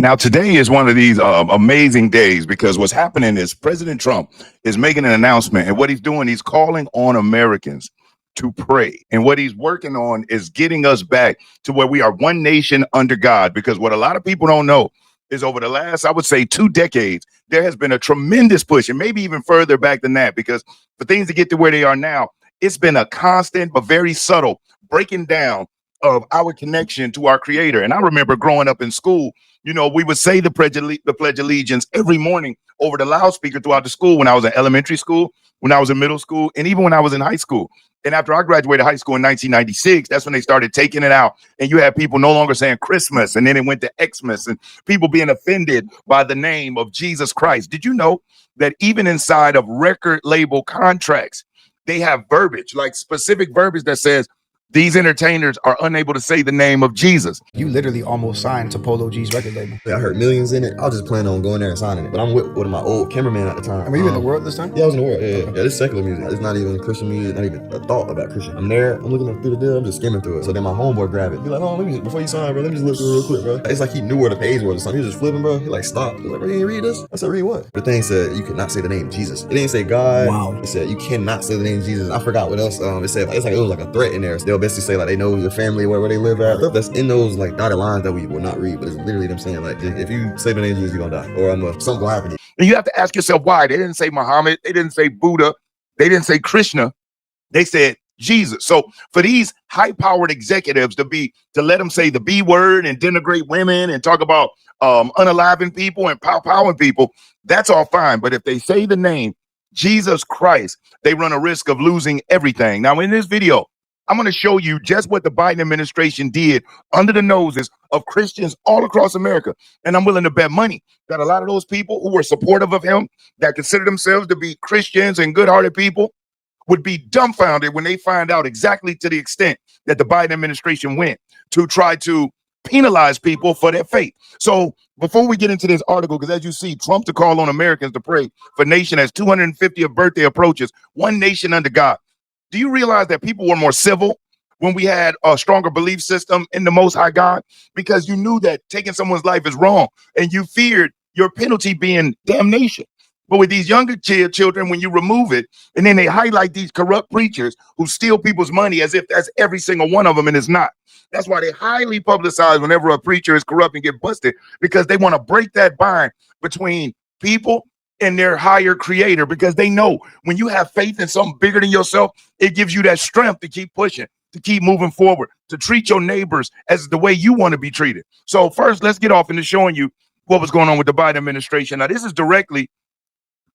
Now, today is one of these amazing days because what's happening is President Trump is making an announcement, and what he's doing, he's calling on Americans to pray. And what he's working on is getting us back to where we are one nation under God. Because what a lot of people don't know is over the last, I would say, 2 decades, there has been a tremendous push, and maybe even further back than that, because for things to get to where they are now, it's been a constant but very subtle breaking down of our connection to our Creator. And I remember growing up in school, we would say the Pledge of Allegiance every morning over the loudspeaker throughout the school when I was in elementary school, when I was in middle school, and even when I was in high school. And after I graduated high school in 1996, that's when they started taking it out. And you had people no longer saying Christmas, and then it went to Xmas, and people being offended by the name of Jesus Christ. Did you know that even inside of record label contracts, they have verbiage, like specific verbiage that says, these entertainers are unable to say the name of Jesus. You literally almost signed to Polo G's record label. I heard millions in it. I was just planning on going there and signing it. But I'm with one of my old cameraman at the time. Were you in the world this time? Yeah, I was in the world. Yeah, this secular music. It's not even Christian music, not even a thought about Christian. I'm there, I'm looking through the deal, I'm just skimming through it. So then my homeboy grabbed it. Be like, oh, let me just, before you sign, bro, let me just look through it real quick, bro. It's like he knew where the page was or something. He was just flipping, bro. He like stopped. He was like, bro, you ain't read this? I said, read what? The thing said you could not say the name Jesus. It didn't say God. Wow. It said you cannot say the name Jesus. I forgot what else. It said it was like a threat in there. So they'll basically say like they know your family, where they live at. Stuff that's in those like dotted lines that we will not read, but it's literally them saying like, if you say the name Jesus, you're gonna die, or something gonna happen to you. And you have to ask yourself why. They didn't say Muhammad, they didn't say Buddha, they didn't say Krishna, they said Jesus. So for these high-powered executives to let them say the B word and denigrate women and talk about unaliving people and powing people, that's all fine. But if they say the name Jesus Christ, they run a risk of losing everything. Now, in this video, I'm going to show you just what the Biden administration did under the noses of Christians all across America. And I'm willing to bet money that a lot of those people who were supportive of him, that consider themselves to be Christians and good-hearted people, would be dumbfounded when they find out exactly to the extent that the Biden administration went to try to penalize people for their faith. So before we get into this article, because as you see, Trump to call on Americans to pray for nation as 250th birthday approaches, one nation under God. Do you realize that people were more civil when we had a stronger belief system in the Most High God? Because you knew that taking someone's life is wrong and you feared your penalty being damnation. But with these younger children, when you remove it, and then they highlight these corrupt preachers who steal people's money as if that's every single one of them, and it's not. That's why they highly publicize whenever a preacher is corrupt and get busted, because they want to break that bind between people and their higher creator, because they know when you have faith in something bigger than yourself, it gives you that strength to keep pushing, to keep moving forward, to treat your neighbors as the way you want to be treated. So first, let's get off into showing you what was going on with the Biden administration. Now, this is directly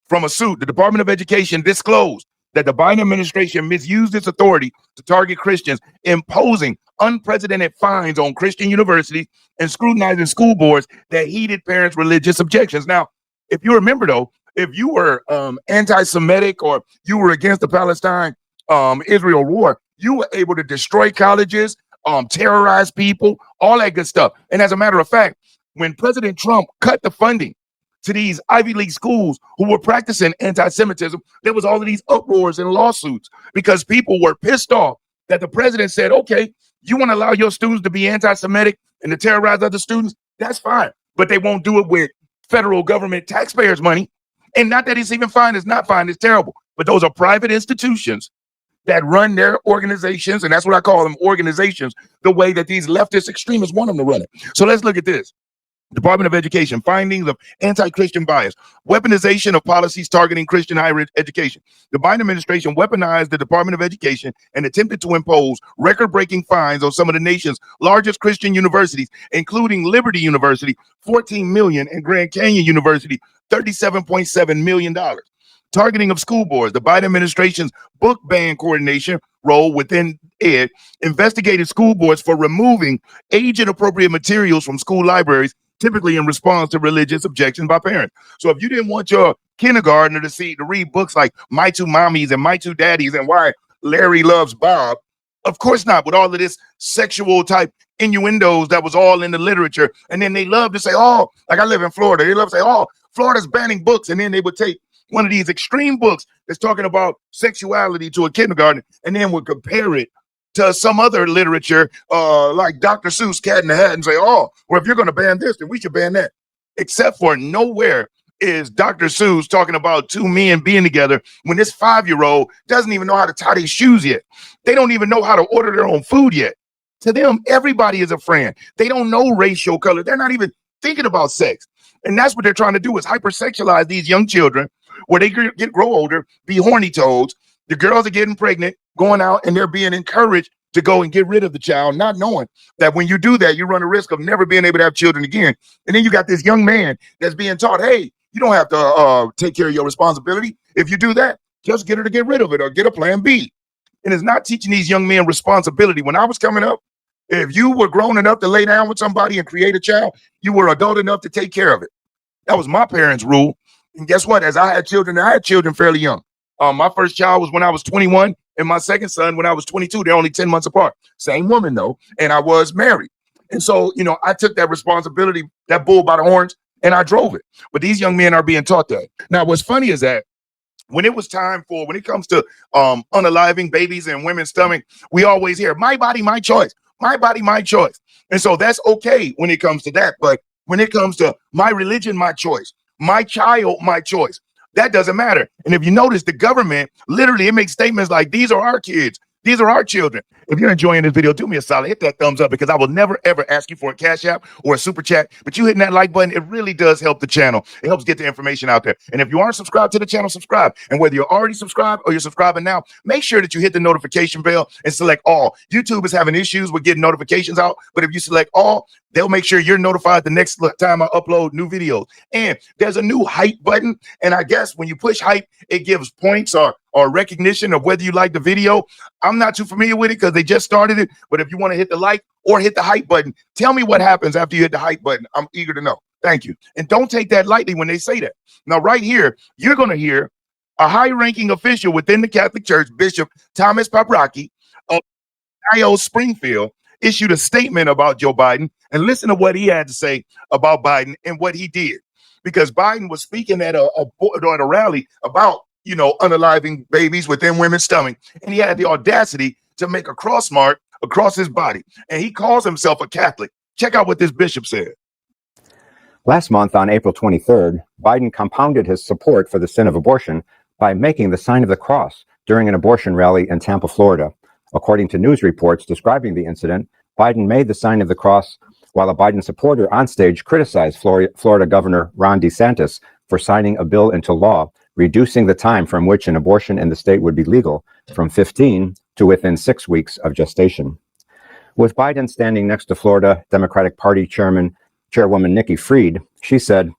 from a suit. The Department of Education disclosed that the Biden administration misused its authority to target Christians, imposing unprecedented fines on Christian universities and scrutinizing school boards that heeded parents' religious objections. Now, if you remember, though, if you were anti-Semitic or you were against the Palestine-Israel war, you were able to destroy colleges, terrorize people, all that good stuff. And as a matter of fact, when President Trump cut the funding to these Ivy League schools who were practicing anti-Semitism, there was all of these uproars and lawsuits because people were pissed off that the president said, okay, you want to allow your students to be anti-Semitic and to terrorize other students? That's fine. But they won't do it with federal government taxpayers' money. And not that it's even fine, it's not fine, it's terrible. But those are private institutions that run their organizations, and that's what I call them, organizations, the way that these leftist extremists want them to run it. So let's look at this. Department of Education, findings of anti-Christian bias, weaponization of policies targeting Christian higher education. The Biden administration weaponized the Department of Education and attempted to impose record-breaking fines on some of the nation's largest Christian universities, including Liberty University, $14 million, and Grand Canyon University, $37.7 million. Targeting of school boards. The Biden administration's book ban coordination role within ed investigated school boards for removing age-inappropriate materials from school libraries, typically in response to religious objections by parents. So if you didn't want your kindergartner to read books like My Two Mommies and My Two Daddies and Why Larry Loves Bob, of course not, with all of this sexual type innuendos that was all in the literature. And then they love to say, oh, like I live in Florida, they love to say, oh, Florida's banning books. And then they would take one of these extreme books that's talking about sexuality to a kindergarten and then would compare it to some other literature, like Dr. Seuss, Cat in the Hat, and say, oh, well, if you're going to ban this, then we should ban that. Except for nowhere is Dr. Seuss talking about two men being together when this 5-year-old doesn't even know how to tie their shoes yet. They don't even know how to order their own food yet. To them, everybody is a friend. They don't know racial color. They're not even thinking about sex. And that's what they're trying to do, is hypersexualize these young children where they grow older, be horny toads. The girls are getting pregnant, going out, and they're being encouraged to go and get rid of the child, not knowing that when you do that, you run a risk of never being able to have children again. And then you got this young man that's being taught, hey, you don't have to take care of your responsibility. If you do that, just get her to get rid of it or get a plan B. And it's not teaching these young men responsibility. When I was coming up, if you were grown enough to lay down with somebody and create a child, you were adult enough to take care of it. That was my parents' rule. And guess what? As I had children fairly young. My first child was when I was 21, and my second son when I was 22. They're only 10 months apart. Same woman, though, and I was married. And so, I took that responsibility, that bull by the horns, and I drove it. But these young men are being taught that. Now, what's funny is that when it comes to unaliving babies in women's stomach, we always hear, my body, my choice. My body, my choice. And so that's okay when it comes to that. But when it comes to my religion, my choice, my child, my choice, that doesn't matter. And if you notice, the government, literally, it makes statements like, these are our kids. These are our children. If you're enjoying this video, do me a solid, hit that thumbs up, because I will never, ever ask you for a cash app or a super chat. But you hitting that like button, it really does help the channel. It helps get the information out there. And if you aren't subscribed to the channel, subscribe. And whether you're already subscribed or you're subscribing now, make sure that you hit the notification bell and select all. YouTube is having issues with getting notifications out, but if you select all, they'll make sure you're notified the next time I upload new videos. And there's a new hype button. And I guess when you push hype, it gives points or recognition of whether you like the video. I'm not too familiar with it because they just started it. But if you want to hit the like or hit the hype button, tell me what happens after you hit the hype button. I'm eager to know. Thank you. And don't take that lightly when they say that. Now, right here, you're going to hear a high-ranking official within the Catholic Church, Bishop Thomas Paprocki of IO Springfield, issued a statement about Joe Biden. And listen to what he had to say about Biden and what he did. Because Biden was speaking at a rally about, unaliving babies within women's stomach. And he had the audacity to make a cross mark across his body. And he calls himself a Catholic. Check out what this bishop said. Last month, on April 23rd, Biden compounded his support for the sin of abortion by making the sign of the cross during an abortion rally in Tampa, Florida. According to news reports describing the incident, Biden made the sign of the cross while a Biden supporter on stage criticized Florida Governor Ron DeSantis for signing a bill into law reducing the time from which an abortion in the state would be legal from 15 to within 6 weeks of gestation. With Biden standing next to Florida Democratic Party Chairwoman Nikki Fried, she said,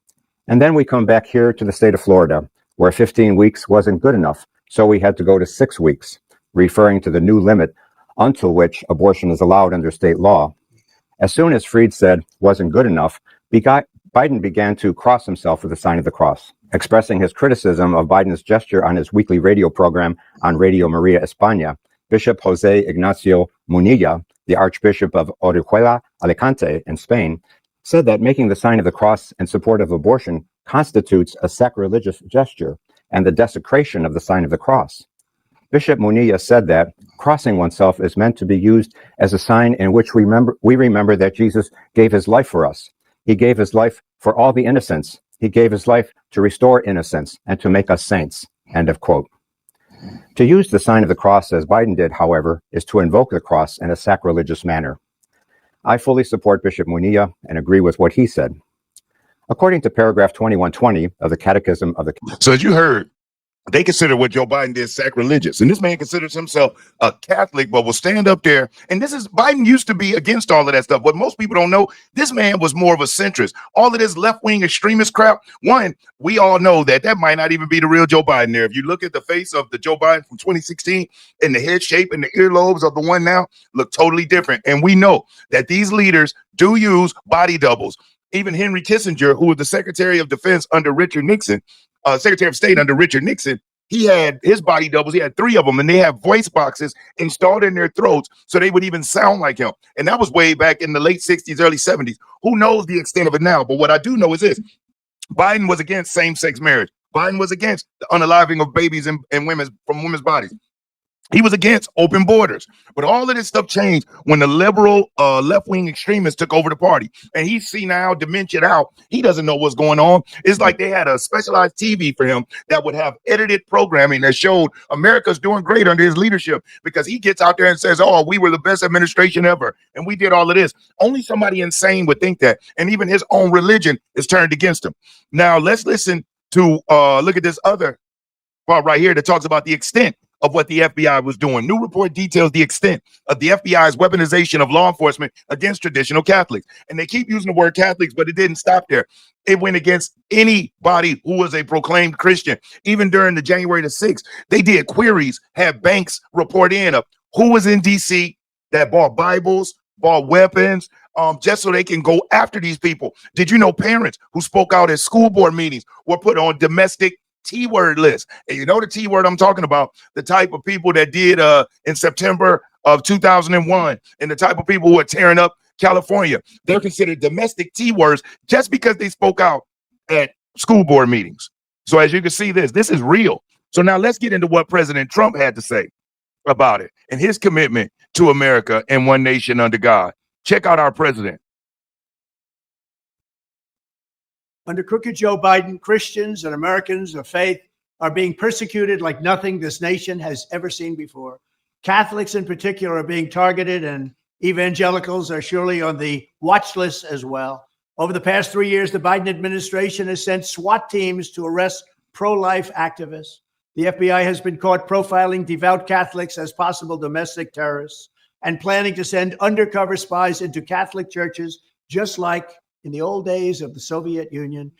"And then we come back here to the state of Florida, where 15 weeks wasn't good enough, so we had to go to 6 weeks," referring to the new limit until which abortion is allowed under state law. As soon as Fried said wasn't good enough, Biden began to cross himself with the sign of the cross. Expressing his criticism of Biden's gesture on his weekly radio program on Radio Maria España, Bishop Jose Ignacio Munilla, the Archbishop of Orihuela, Alicante, in Spain, said that making the sign of the cross in support of abortion constitutes a sacrilegious gesture and the desecration of the sign of the cross. Bishop Munilla said that crossing oneself is meant to be used as a sign in which we remember that Jesus gave his life for us. He gave his life for all the innocents. He gave his life to restore innocence and to make us saints. End of quote. To use the sign of the cross as Biden did, however, is to invoke the cross in a sacrilegious manner. I fully support Bishop Munilla and agree with what he said. According to paragraph 2120 of the Catechism of the... So as you heard, they consider what Joe Biden did sacrilegious. And this man considers himself a Catholic, but will stand up there. And Biden used to be against all of that stuff. What most people don't know, this man was more of a centrist. All of this left-wing extremist crap, we all know that might not even be the real Joe Biden there. If you look at the face of the Joe Biden from 2016 and the head shape and the earlobes of the one now look totally different. And we know that these leaders do use body doubles. Even Henry Kissinger, who was the Secretary of Defense under Richard Nixon, Secretary of State under Richard Nixon, he had his body doubles. He had 3 of them, and they have voice boxes installed in their throats so they would even sound like him. And that was way back in the late 60s, early 70s. Who knows the extent of it now? But what I do know is this. Biden was against same-sex marriage. Biden was against the unaliving of babies from women's bodies. He was against open borders. But all of this stuff changed when the liberal left-wing extremists took over the party. And he's seen now dementia out. He doesn't know what's going on. It's like they had a specialized TV for him that would have edited programming that showed America's doing great under his leadership, because he gets out there and says, oh, we were the best administration ever, and we did all of this. Only somebody insane would think that. And even his own religion is turned against him. Now, let's listen to look at this other part right here that talks about the extent of what the FBI was doing. New report details the extent of the FBI's weaponization of law enforcement against traditional Catholics. And they keep using the word Catholics, but it didn't stop there. It went against anybody who was a proclaimed Christian. Even during the January the 6th, they did queries, had banks report in of who was in DC that bought Bibles, bought weapons, just so they can go after these people. Did you know parents who spoke out at school board meetings were put on domestic T-word list? And you know the T-word I'm talking about, the type of people that did in September of 2001, and the type of people who are tearing up California. They're considered domestic T-words just because they spoke out at school board meetings. So as you can see, this is real. So now let's get into what President Trump had to say about it and his commitment to America and one nation under God. Check out our president. Under crooked Joe Biden, Christians and Americans of faith are being persecuted like nothing this nation has ever seen before. Catholics in particular are being targeted, and evangelicals are surely on the watch list as well. Over the past 3 years, the Biden administration has sent SWAT teams to arrest pro-life activists. The FBI has been caught profiling devout Catholics as possible domestic terrorists and planning to send undercover spies into Catholic churches, just like in the old days of the Soviet Union.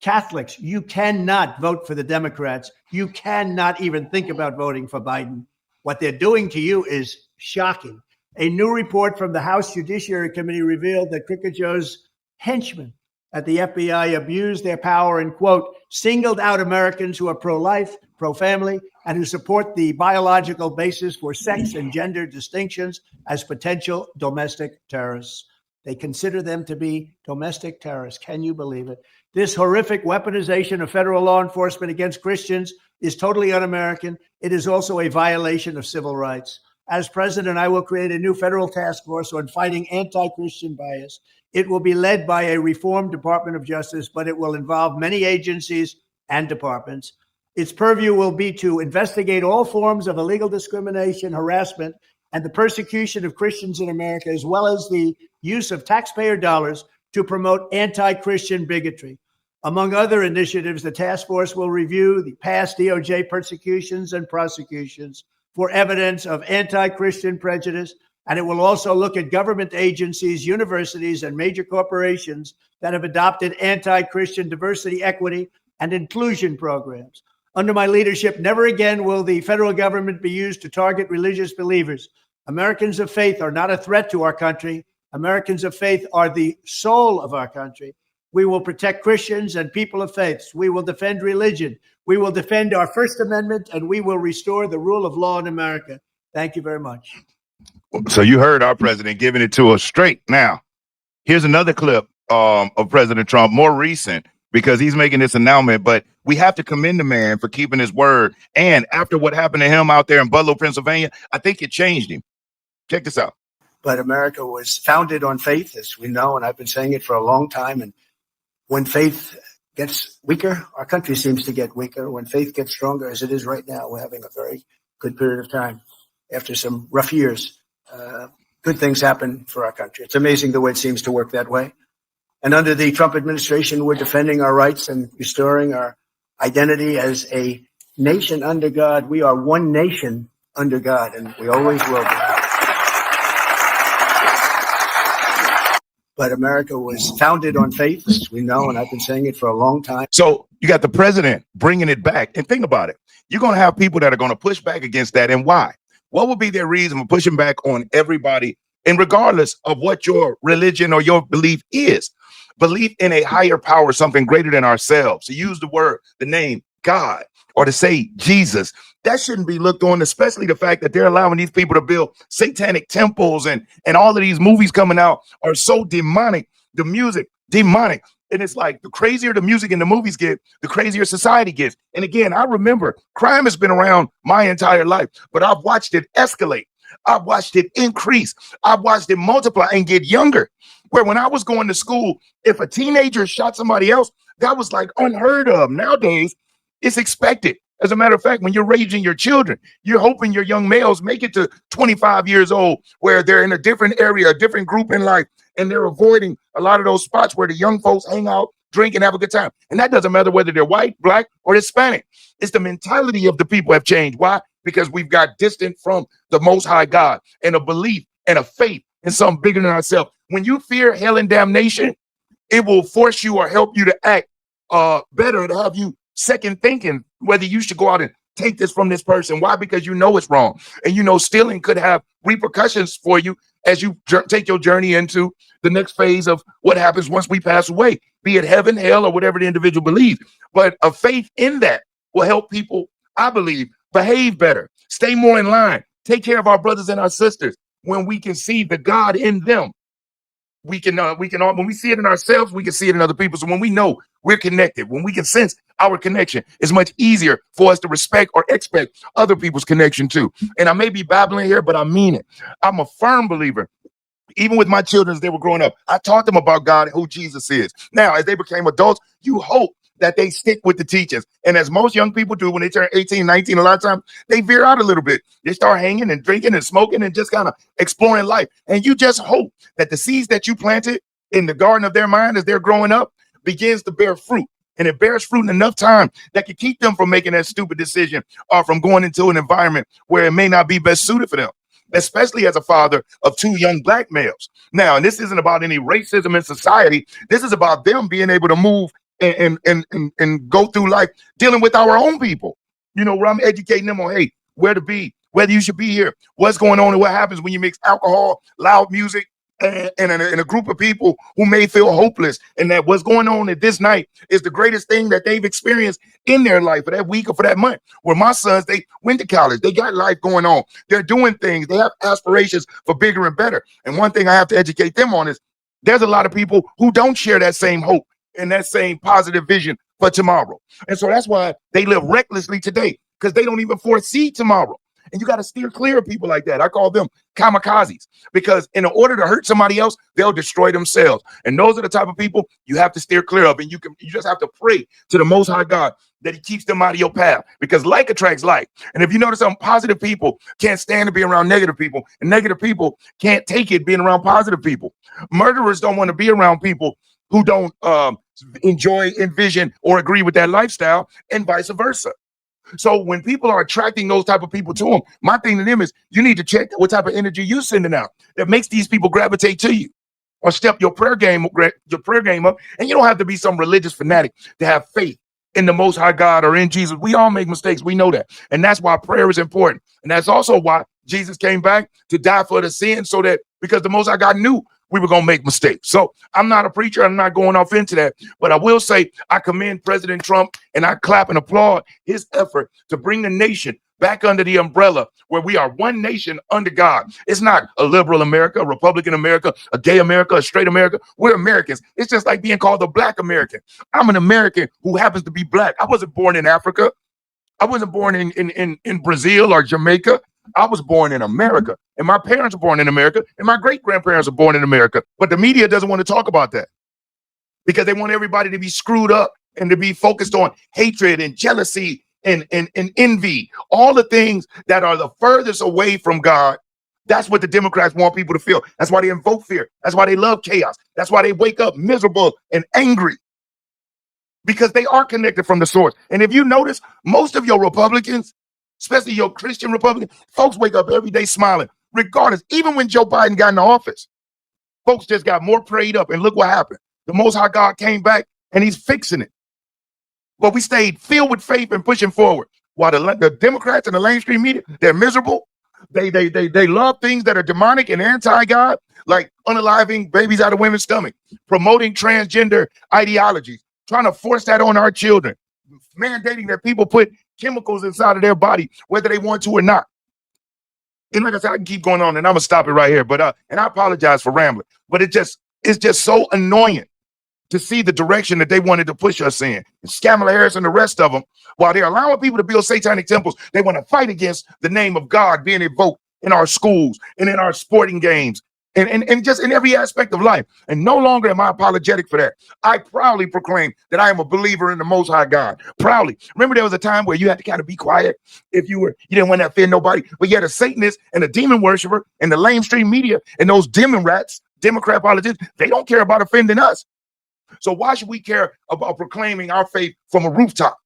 Catholics, you cannot vote for the Democrats. You cannot even think about voting for Biden. What they're doing to you is shocking. A new report from the House Judiciary Committee revealed that Crooked Joe's henchmen at the FBI abused their power and, quote, singled out Americans who are pro-life, pro-family, and who support the biological basis for sex and gender distinctions as potential domestic terrorists. They consider them to be domestic terrorists. Can you believe it? This horrific weaponization of federal law enforcement against Christians is totally un-American. It is also a violation of civil rights. As president, I will create a new federal task force on fighting anti-Christian bias. It will be led by a reformed Department of Justice, but it will involve many agencies and departments. Its purview will be to investigate all forms of illegal discrimination, harassment, and the persecution of Christians in America, as well as the use of taxpayer dollars to promote anti-Christian bigotry. Among other initiatives, the task force will review the past DOJ persecutions and prosecutions for evidence of anti-Christian prejudice, and it will also look at government agencies, universities, and major corporations that have adopted anti-Christian diversity, equity, and inclusion programs. Under my leadership, never again will the federal government be used to target religious believers. Americans of faith are not a threat to our country. Americans of faith are the soul of our country. We will protect Christians and people of faith. We will defend religion. We will defend our First Amendment, and we will restore the rule of law in America. Thank you very much. So you heard our president giving it to us straight. Now, here's another clip of President Trump, more recent, because he's making this announcement, but we have to commend the man for keeping his word. And after what happened to him out there in Budlow, Pennsylvania, I think it changed him. Check this out. But America was founded on faith, as we know, and I've been saying it for a long time. And when faith gets weaker, our country seems to get weaker. When faith gets stronger, as it is right now, we're having a very good period of time. After some rough years, good things happen for our country. It's amazing the way it seems to work that way. And under the Trump administration, we're defending our rights and restoring our identity as a nation under God. We are one nation under God, and we always will be. But America was founded on faith, as we know, and I've been saying it for a long time. So you got the president bringing it back. And think about it. You're going to have people that are going to push back against that. And why? What would be their reason for pushing back on everybody? And regardless of what your religion or your belief is, belief in a higher power, something greater than ourselves. To use the word, the name God, or to say Jesus, that shouldn't be looked on, especially the fact that they're allowing these people to build satanic temples, and all of these movies coming out are so demonic. The music, demonic. And it's like the crazier the music and the movies get, the crazier society gets. And again, I remember crime has been around my entire life, but I've watched it escalate. I've watched it increase. I've watched it multiply and get younger. Where when I was going to school, if a teenager shot somebody else, that was like unheard of. Nowadays, it's expected. As a matter of fact, when you're raising your children, you're hoping your young males make it to 25 years old, where they're in a different area, a different group in life, and they're avoiding a lot of those spots where the young folks hang out, drink, and have a good time. And that doesn't matter whether they're white, black, or Hispanic. It's the mentality of the people have changed. Why? Because we've got distant from the Most High God and a belief and a faith in something bigger than ourselves. When you fear hell and damnation, it will force you or help you to act better, to have you second thinking whether you should go out and take this from this person. Why? Because you know it's wrong. And you know stealing could have repercussions for you as you take your journey into the next phase of what happens once we pass away, be it heaven, hell, or whatever the individual believes. But a faith in that will help people, I believe, behave better, stay more in line, take care of our brothers and our sisters. When we can see the God in them, we can when we see it in ourselves, we can see it in other people. So when we know we're connected, when we can sense our connection, it's much easier for us to respect or expect other people's connection too. And I may be babbling here, but I mean it. I'm a firm believer. Even with my children as they were growing up, I taught them about God and who Jesus is. Now, as they became adults, you hope that they stick with the teachings. And as most young people do when they turn 18, 19, a lot of times they veer out a little bit. They start hanging and drinking and smoking and just kind of exploring life. And you just hope that the seeds that you planted in the garden of their mind as they're growing up begins to bear fruit. And it bears fruit in enough time that can keep them from making that stupid decision or from going into an environment where it may not be best suited for them, especially as a father of two young black males. Now, and this isn't about any racism in society. This is about them being able to move and go through life dealing with our own people, you know, where I'm educating them on, hey, where to be, whether you should be here, what's going on, and what happens when you mix alcohol, loud music, and a group of people who may feel hopeless, and that what's going on at this night is the greatest thing that they've experienced in their life for that week or for that month. Where my sons, they went to college, they got life going on, they're doing things, they have aspirations for bigger and better. And one thing I have to educate them on is there's a lot of people who don't share that same hope and that same positive vision for tomorrow. And so that's why they live recklessly today, because they don't even foresee tomorrow. And you got to steer clear of people like that. I call them kamikazes, because in order to hurt somebody else, they'll destroy themselves. And those are the type of people you have to steer clear of. And you just have to pray to the Most High God that he keeps them out of your path, because like attracts like. And if you notice, some positive people can't stand to be around negative people, and negative people can't take it being around positive people. Murderers don't want to be around people who don't enjoy, envision, or agree with that lifestyle, and vice versa. So when people are attracting those type of people to them, my thing to them is you need to check what type of energy you're sending out that makes these people gravitate to you, or step your prayer game up. And you don't have to be some religious fanatic to have faith in the Most High God or in Jesus. We all make mistakes. We know that. And that's why prayer is important. And that's also why Jesus came back to die for the sin, so that because the Most High God knew we were going to make mistakes. So I'm not a preacher. I'm not going off into that. But I will say I commend President Trump, and I clap and applaud his effort to bring the nation back under the umbrella where we are one nation under God. It's not a liberal America, a Republican America, a gay America, a straight America. We're Americans. It's just like being called a black American. I'm an American who happens to be black. I wasn't born in Africa. I wasn't born in Brazil or Jamaica. I was born in America, and my parents were born in America, and my great-grandparents were born in America. But the media doesn't want to talk about that, because they want everybody to be screwed up and to be focused on hatred and jealousy and envy, all the things that are the furthest away from God. That's what the Democrats want people to feel. That's why they invoke fear. That's why they love chaos. That's why they wake up miserable and angry, because they are connected from the source. And if you notice, most of your Republicans, especially your Christian Republicans, folks wake up every day smiling, regardless. Even when Joe Biden got in office, folks just got more prayed up. And look what happened. The Most High God came back, and he's fixing it. But we stayed filled with faith and pushing forward. While the Democrats and the mainstream media, they're miserable. They love things that are demonic and anti-God, like unaliving babies out of women's stomach, promoting transgender ideologies, trying to force that on our children, mandating that people put chemicals inside of their body, whether they want to or not. And like I said, I can keep going on, and I'm gonna stop it right here. But and I apologize for rambling, but it's just so annoying to see the direction that they wanted to push us in. And Skamala Harris and the rest of them, while they're allowing people to build satanic temples, they want to fight against the name of God being invoked in our schools and in our sporting games and just in every aspect of life. And no longer am I apologetic for that. I proudly proclaim that I am a believer in the Most High God. Proudly. Remember, there was a time where you had to kind of be quiet if you didn't want to offend nobody, but you had a Satanist and a demon worshiper and the lamestream media and those demon rats, Democrat politicians, they don't care about offending us. So why should we care about proclaiming our faith from a rooftop?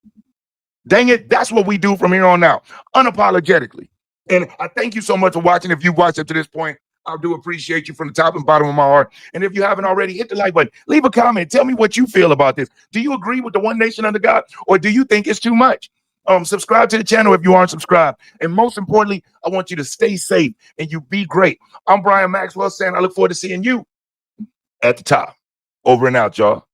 Dang it, that's what we do from here on out, unapologetically. And I thank you so much for watching. If you've watched up to this point, I do appreciate you from the top and bottom of my heart. And if you haven't already, hit the like button. Leave a comment. Tell me what you feel about this. Do you agree with the one nation under God, or do you think it's too much? Subscribe to the channel if you aren't subscribed. And most importantly, I want you to stay safe and you be great. I'm Brian Maxwell saying I look forward to seeing you at the top. Over and out, y'all.